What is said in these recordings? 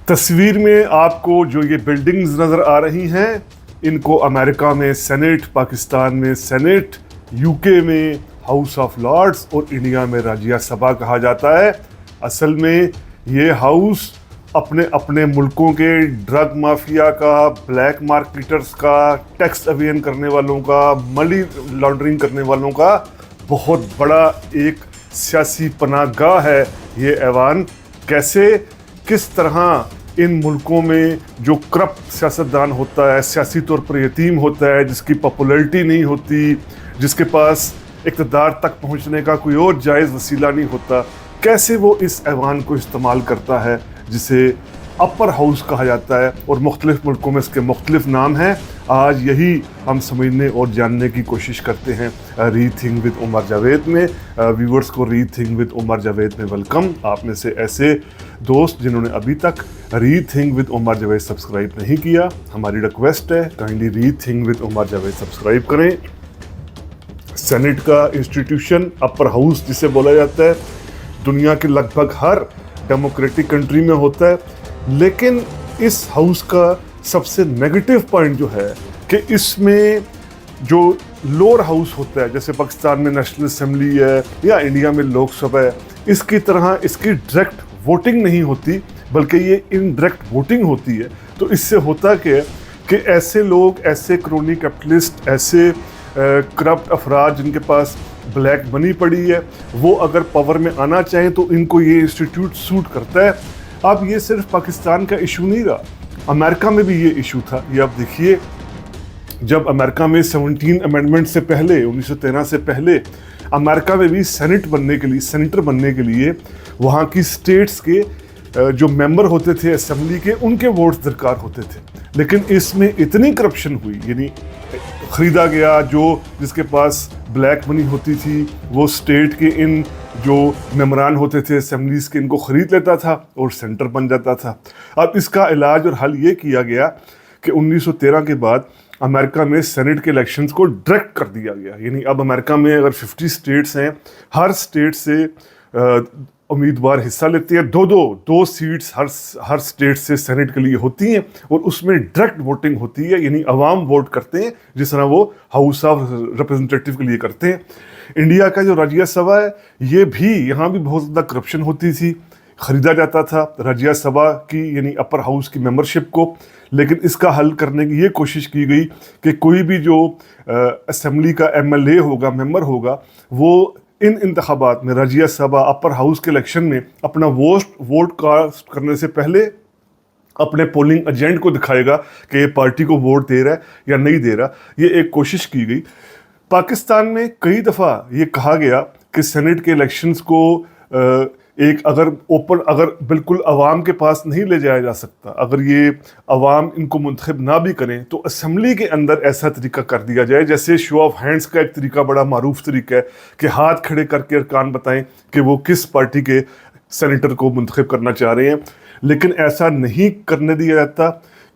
تصویر میں آپ کو جو یہ بلڈنگز نظر آ رہی ہیں ان کو امریکہ میں سینٹ، پاکستان میں سینٹ، یو کے میں ہاؤس آف لارڈز اور انڈیا میں راجیہ سبھا کہا جاتا ہے۔ اصل میں یہ ہاؤس اپنے اپنے ملکوں کے ڈرگ مافیا کا، بلیک مارکیٹرز کا، ٹیکس ایویژن کرنے والوں کا، منی لانڈرنگ کرنے والوں کا بہت بڑا ایک سیاسی پناہ گاہ ہے۔ یہ ایوان کس طرح ان ملکوں میں جو کرپٹ سیاستدان ہوتا ہے، سیاسی طور پر یتیم ہوتا ہے، جس کی پاپولرٹی نہیں ہوتی، جس کے پاس اقتدار تک پہنچنے کا کوئی اور جائز وسیلہ نہیں ہوتا، کیسے وہ اس ایوان کو استعمال کرتا ہے جسے اپر ہاؤس کہا جاتا ہے، اور مختلف ملکوں میں اس کے مختلف نام ہیں۔ آج یہی ہم سمجھنے اور جاننے کی کوشش کرتے ہیں ری تھنک ود عمر جاوید میں۔ ویورز کو ری تھنک ود عمر جاوید میں ویلکم۔ آپ میں سے ایسے دوست جنہوں نے ابھی تک rethink with Umar Javed subscribe نہیں کیا، ہماری ریکویسٹ ہے kindly rethink with Umar Javed subscribe کریں۔ سینٹ کا انسٹیٹیوشن، اپر ہاؤس جسے بولا جاتا ہے، دنیا کے لگ بھگ ہر ڈیموکریٹک کنٹری میں ہوتا ہے، لیکن اس ہاؤس کا سب سے نیگیٹو پوائنٹ جو ہے کہ اس میں جو لوور ہاؤس ہوتا ہے، جیسے پاکستان میں نیشنل اسمبلی ہے یا انڈیا میں لوک سبھا ہے، اس کی طرح اس کی ڈائریکٹ ووٹنگ نہیں ہوتی، بلکہ یہ انڈائریکٹ ووٹنگ ہوتی ہے۔ تو اس سے ہوتا کہ ایسے لوگ، ایسے کرونی کیپٹلسٹ، ایسے کرپٹ افراد جن کے پاس بلیک منی پڑی ہے، وہ اگر پاور میں آنا چاہیں تو ان کو یہ انسٹیٹیوٹ سوٹ کرتا ہے۔ اب یہ صرف پاکستان کا ایشو نہیں رہا، امریکہ میں بھی یہ ایشو تھا۔ یہ آپ دیکھیے، جب امریکہ میں 17 امینڈمنٹ سے پہلے، 1913 سے پہلے، امریکہ میں بھی سینیٹر بننے کے لیے وہاں کی سٹیٹس کے جو ممبر ہوتے تھے اسمبلی کے، ان کے ووٹس درکار ہوتے تھے، لیکن اس میں اتنی کرپشن ہوئی، یعنی خریدا گیا، جس کے پاس بلیک منی ہوتی تھی وہ سٹیٹ کے ان جو ممبران ہوتے تھے اسمبلیز کے، ان کو خرید لیتا تھا اور سینٹر بن جاتا تھا۔ اب اس کا علاج اور حل یہ کیا گیا کہ 1913 کے بعد امریکہ میں سینٹ کے الیکشنز کو ڈائریکٹ کر دیا گیا، یعنی اب امریکہ میں اگر 50 سٹیٹس ہیں، ہر سٹیٹ سے امیدوار حصہ لیتے ہیں، دو سیٹس ہر سٹیٹ سے سینٹ کے لیے ہوتی ہیں، اور اس میں ڈائریکٹ ووٹنگ ہوتی ہے، یعنی عوام ووٹ کرتے ہیں جس طرح وہ ہاؤس آف ریپرزنٹیٹیو کے لیے کرتے ہیں۔ انڈیا کا جو راجیہ سبھا ہے، یہاں بھی بہت زیادہ کرپشن ہوتی تھی، خریدا جاتا تھا راجیہ سبھا کی، یعنی اپر ہاؤس کی ممبرشپ کو، لیکن اس کا حل کرنے کی یہ کوشش کی گئی کہ کوئی بھی جو اسمبلی کا ایم ایل اے ہوگا، ممبر ہوگا، وہ ان انتخابات میں راجیہ سبھا اپر ہاؤس کے الیکشن میں اپنا ووٹ کاسٹ کرنے سے پہلے اپنے پولنگ ایجنٹ کو دکھائے گا کہ یہ پارٹی کو ووٹ دے رہا ہے یا نہیں دے رہا۔ یہ ایک کوشش کی گئی۔ پاکستان میں کئی دفعہ یہ کہا گیا کہ سینٹ کے الیکشنز کو اگر بالکل عوام کے پاس نہیں لے جایا جا سکتا، اگر یہ عوام ان کو منتخب نہ بھی کریں، تو اسمبلی کے اندر ایسا طریقہ کر دیا جائے، جیسے شو آف ہینڈز کا ایک طریقہ بڑا معروف طریقہ ہے کہ ہاتھ کھڑے کر کے ارکان بتائیں کہ وہ کس پارٹی کے سینیٹر کو منتخب کرنا چاہ رہے ہیں، لیکن ایسا نہیں کرنے دیا جاتا۔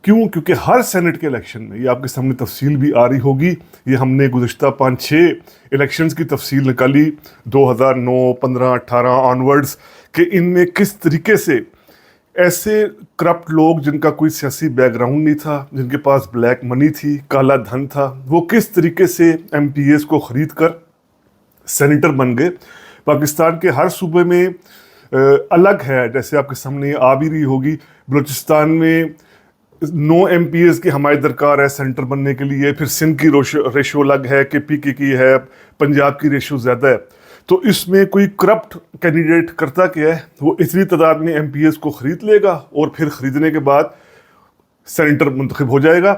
کیونکہ ہر سینٹ کے الیکشن میں، یہ آپ کے سامنے تفصیل بھی آ رہی ہوگی، یہ ہم نے گزشتہ 5-6 الیکشنز کی تفصیل نکالی 2009، 15، 18 آنورڈز، کہ ان میں کس طریقے سے ایسے کرپٹ لوگ جن کا کوئی سیاسی بیک گراؤنڈ نہیں تھا، جن کے پاس بلیک منی تھی، کالا دھن تھا، وہ کس طریقے سے ایم پی ایز کو خرید کر سینیٹر بن گئے۔ پاکستان کے ہر صوبے میں الگ ہے، جیسے آپ کے سامنے آ بھی رہی ہوگی، بلوچستان میں 9 ایم پی ایز کی حمایت درکار ہے سینٹر بننے کے لیے، پھر سندھ کی ریشو الگ ہے، کے پی کے کی ہے، پنجاب کی ریشو زیادہ ہے۔ تو اس میں کوئی کرپٹ کینڈیڈیٹ کرتا کیا ہے، وہ اتنی تعداد میں ایم پی ایز کو خرید لے گا اور پھر خریدنے کے بعد سینیٹر منتخب ہو جائے گا۔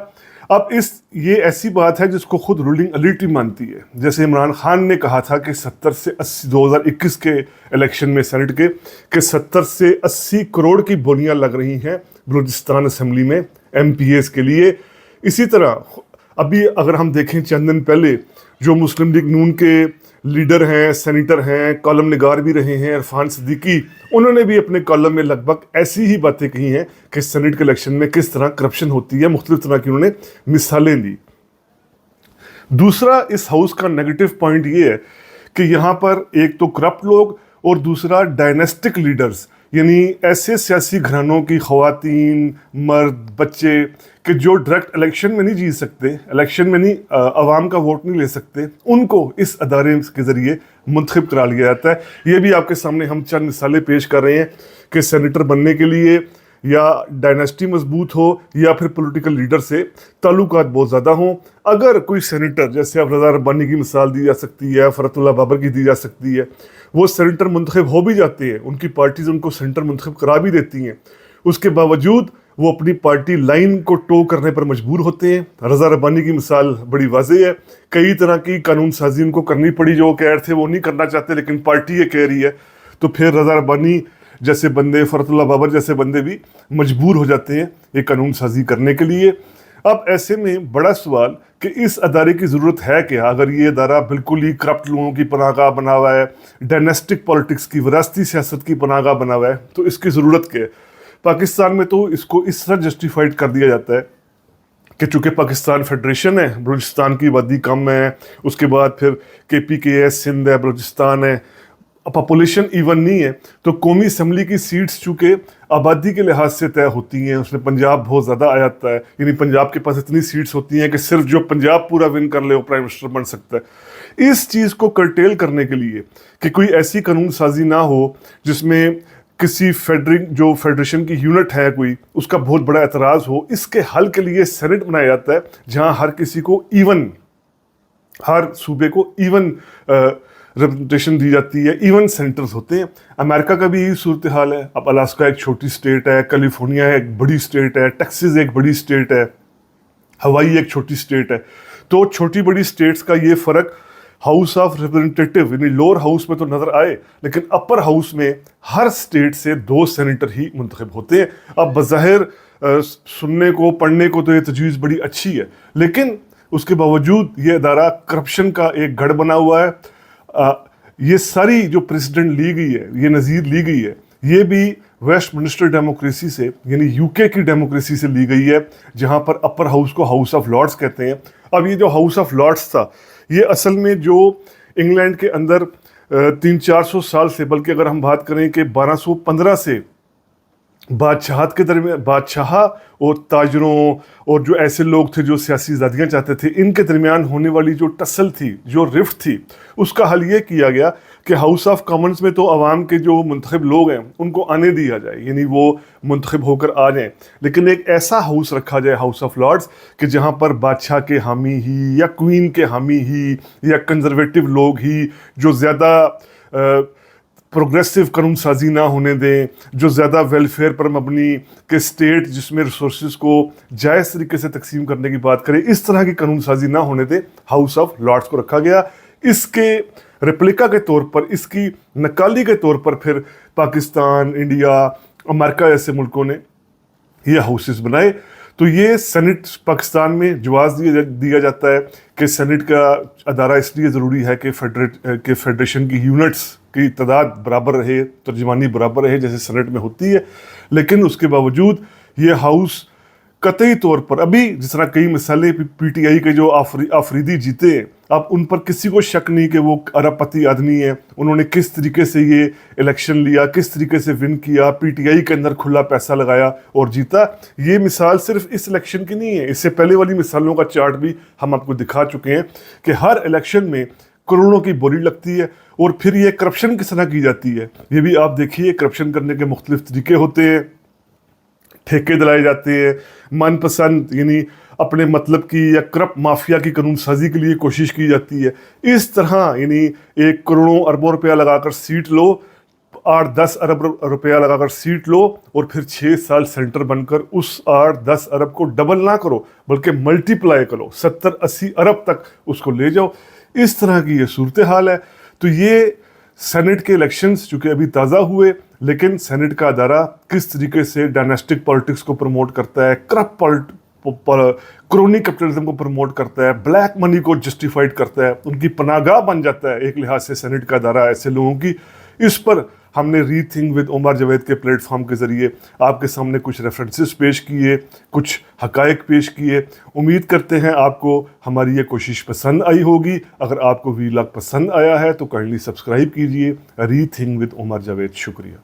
اب یہ ایسی بات ہے جس کو خود رولنگ الیٹ مانتی ہے، جیسے عمران خان نے کہا تھا کہ 70 سے 80 2021 کے الیکشن میں سینٹ کے کہ 70 سے 80 کروڑ کی بولیاں لگ رہی ہیں بلوچستان اسمبلی میں ایم پی ایز کے لیے۔ اسی طرح ابھی اگر ہم دیکھیں چند دن پہلے جو مسلم لیگ نون کے لیڈر ہیں، سینیٹر ہیں، کالم نگار بھی رہے ہیں، عرفان صدیقی، انہوں نے بھی اپنے کالم میں لگ بھگ ایسی ہی باتیں کہی ہیں کہ سینٹ کے الیکشن میں کس طرح کرپشن ہوتی ہے، مختلف طرح کی انہوں نے مثالیں دی۔ دوسرا اس ہاؤس کا نیگیٹو پوائنٹ یہ ہے کہ یہاں پر ایک تو کرپٹ لوگ اور دوسرا ڈائنیسٹک لیڈرز، यानी ऐसे सियासी घरानों की ख़वातीन, मर्द, बच्चे कि जो डायरेक्ट इलेक्शन में नहीं जीत सकते, इलेक्शन में नहीं आवाम का वोट नहीं ले सकते, उनको इस अदारे के ज़रिए मुंतखब करा लिया जाता है। ये भी आपके सामने हम चंद मिसालें पेश कर रहे हैं कि सेनेटर बनने के लिए या डायनेस्टी मजबूत हो या फिर पॉलिटिकल लीडर से ताल्लुकात बहुत ज़्यादा हों। अगर कोई सेनेटर, जैसे अब रज़ा रब्बानी की मिसाल दी जा सकती है, फरतुल्लाह बाबर की दी जा सकती है, वो सेनेटर मुंतखब हो भी जाते हैं, उनकी पार्टीज़ उनको सेनेटर मुंतखब करा भी देती हैं, उसके बावजूद वो अपनी पार्टी लाइन को टो करने पर मजबूर होते हैं। रज़ा रब्बानी की मिसाल बड़ी वाज़ेह है। कई तरह की कानून साजी उनको करनी पड़ी, जो कह रहे थे वो नहीं करना चाहते, लेकिन पार्टी ये कह रही है, तो फिर रज़ा रब्बानी जैसे बंदे, फरतुल्लाह बाबर जैसे बंदे भी मजबूर हो जाते हैं ये कानून साजी करने के लिए। अब ऐसे में बड़ा सवाल कि इस अदारे की ज़रूरत है क्या? अगर ये अदारा बिल्कुल ही करप्ट लोगों की पनाहगाह बना हुआ है, डायनेस्टिक पॉलिटिक्स की, विरासती सियासत की पनाहगाह बना हुआ है, तो इसकी ज़रूरत क्या है? पाकिस्तान में तो इसको इस तरह जस्टिफाइड कर दिया जाता है कि चूँकि पाकिस्तान फेडरेशन है, बलूचिस्तान की आबादी कम है, उसके बाद फिर KPKS सिंध है, बलूचिस्तान है, पॉपुलेशन इवन नहीं है, तो कौमी असम्बली की सीट्स चूँकि आबादी के लिहाज से तय होती हैं, उसमें पंजाब बहुत ज़्यादा आ जाता है, यानी पंजाब के पास इतनी सीट्स होती हैं कि सिर्फ जो पंजाब पूरा विन कर ले वो प्राइम मिनिस्टर बन सकता है। इस चीज़ को कर्टेल करने के लिए कि कोई ऐसी कानून साजी ना हो जिसमें किसी फेडरेशन की यूनिट है कोई, उसका बहुत बड़ा एतराज़ हो, इसके हल के लिए सेनेट बनाया जाता है, जहाँ हर किसी को इवन, हर सूबे को इवन रिप्रेजेंटेशन दी जाती है, इवन सेंटर्स होते हैं। अमेरिका का भी यही सूरत हाल है। अब अलास्का एक छोटी स्टेट है, कैलिफोर्निया एक बड़ी स्टेट है, टेक्सास एक बड़ी स्टेट है, हवाई एक छोटी स्टेट है। तो छोटी बड़ी स्टेट्स का ये फ़र्क हाउस ऑफ रिप्रेजेंटेटिव यानी लोअर हाउस में तो नज़र आए, लेकिन अपर हाउस में हर स्टेट से 2 सेनेटर ही मुंतखब होते हैं। अब बज़ाहिर सुनने को, पढ़ने को तो ये तजवीज़ बड़ी अच्छी है, लेकिन उसके बावजूद ये अदारा करप्शन का एक गढ़ बना हुआ है। ये सारी जो प्रेसिडेंट ली गई है, ये नज़ीर ली गई है, ये भी वेस्टमिनिस्टर डेमोक्रेसी से यानी यूके की डेमोक्रेसी से ली गई है, जहाँ पर अपर हाउस को हाउस ऑफ लॉर्ड्स कहते हैं। अब ये जो हाउस ऑफ लॉर्ड्स था, ये असल में जो इंग्लैंड के अंदर 300-400 साल से, बल्कि अगर हम बात करें कि 1215 से बादशाहत के दरमियान, बादशाह और ताजरों और जो ऐसे लोग थे जो सियासी आज़ादियाँ चाहते थे, इनके दरमियान होने वाली जो टसल थी, जो रिफ्ट थी, उसका हल ये किया गया कि हाउस ऑफ कॉमन्स में तो अवाम के जो मुंतखब लोग हैं उनको आने दिया जाए, यानी वो मुंतखब होकर आ जाएं, लेकिन एक ऐसा हाउस रखा जाए, हाउस ऑफ लॉर्ड्स, कि जहाँ पर बादशाह के हामी ही या क्वीन के हामी ही या कंजर्वेटिव लोग ही, जो ज़्यादा प्रोग्रेसिव कानून साजी ना होने दें, जो ज़्यादा वेलफेयर पर मबनी, के स्टेट जिसमें रिसोर्सेज को जायज़ तरीके से तकसीम करने की बात करें, इस तरह की कानून साजी ना होने दें, हाउस ऑफ लॉर्ड्स को रखा गया। इसके रेप्लिका के तौर पर, इसकी नकाली के तौर पर फिर पाकिस्तान, इंडिया, अमेरिका जैसे मुल्कों ने ये हाउसेस बनाए। तो ये सेनेट पाकिस्तान में जवाज़ दिया जाता है कि सेनेट का अदारा इसलिए ज़रूरी है कि फेडरेशन की यूनिट्स की तादाद बराबर रहे, तर्जमानी बराबर रहे जैसे सेनेट में होती है, लेकिन उसके बावजूद ये हाउस कतई तौर पर, अभी जिस तरह कई मिसालें PTI के जो आफरीदी जीते हैं, अब उन पर किसी को शक नहीं कि वो अरबपति आदमी है, उन्होंने किस तरीके से ये इलेक्शन लिया, किस तरीके से विन किया, PTI के अंदर खुला पैसा लगाया और जीता। ये मिसाल सिर्फ इस इलेक्शन की नहीं है, इससे पहले वाली मिसालों का चार्ट भी हम आपको दिखा चुके हैं कि हर इलेक्शन में करोड़ों की बोली लगती है और फिर ये करप्शन किस तरह की जाती है, ये भी आप देखिए। करप्शन करने के मुख्तलिफ तरीके होते हैं, ठेके दिलाए जाते हैं, मनपसंद यानी अपने मतलब की या करप्ट माफिया की कानून साजी के लिए कोशिश की जाती है। इस तरह यानी एक करोड़ों अरबों रुपया लगाकर सीट लो, 8-10 अरब रुपया लगाकर सीट लो और फिर 6 साल सेंटर बनकर उस 8-10 अरब को डबल ना करो बल्कि मल्टीप्लाई करो, 70-80 अरब तक उसको ले जाओ। इस तरह की ये सूरत हाल है। तो ये सेनेट के इलेक्शंस चूँकि अभी ताज़ा हुए, लेकिन सेनेट का अदारा किस तरीके से डायनेस्टिक पॉलिटिक्स को प्रमोट करता है, करप्ट क्रोनी कैपिटलिज्म को प्रमोट करता है, ब्लैक मनी को जस्टिफाइड करता है, उनकी पनाहगाह बन जाता है एक लिहाज से सेनेट का अदारा ऐसे लोगों की। इस पर हमने रीथिंक विद उमर जावेद के प्लेटफॉर्म के ज़रिए आपके सामने कुछ रेफरेंसेस पेश किए, कुछ हकायक पेश किए। उम्मीद करते हैं आपको हमारी ये कोशिश पसंद आई होगी। अगर आपको वीलॉग पसंद आया है तो काइंडली सब्सक्राइब कीजिए। Rethink with Umar Javed. शुक्रिया।